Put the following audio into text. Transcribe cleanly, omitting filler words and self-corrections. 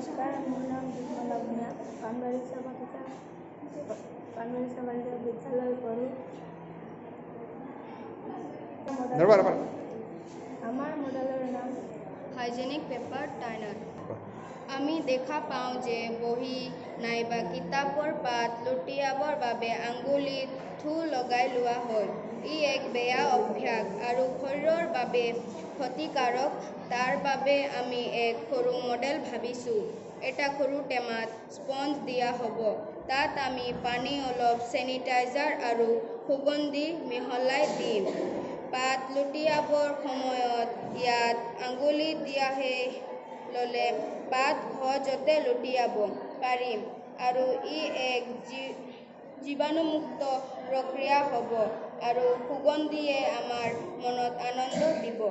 নমস্কাৰ, মোৰ নাম বিমলা ভূঞা। পাণবাগিচা বালিকা বিদ্যালয় পঢ়ো। আমার মডেলের নাম হাইজেনিক পেপার টার্নার। আমি দেখা পাওঁ যে বহি নাইবা কিতাপৰ পাত লুটিয়াবৰ বাবে আঙুলিত থু লগাই লোৱা হয়। ই এক বেয়া অভ্যাস আৰু শৰীৰৰ বাবে ক্ষতিকাৰক। তাৰ বাবে আমি এক সৰু মডেল ভাবিছোঁ। এটা সৰু টেমাত স্পঞ্জ দিয়া হ'ব। তাত আমি পানী অলপ চেনিটাইজাৰ আৰু সুগন্ধি মিহলাই দিম। পাত লুটিয়াবৰ সময়ত ইয়াত আঙুলি দিয়াহে ল'লে পাত সহজতে লুটিয়াব পাৰিম আৰু ই এক জীৱাণুমুক্ত প্ৰক্ৰিয়া হ'ব আৰু সুগন্ধিয়ে আমাৰ মনত আনন্দ দিব।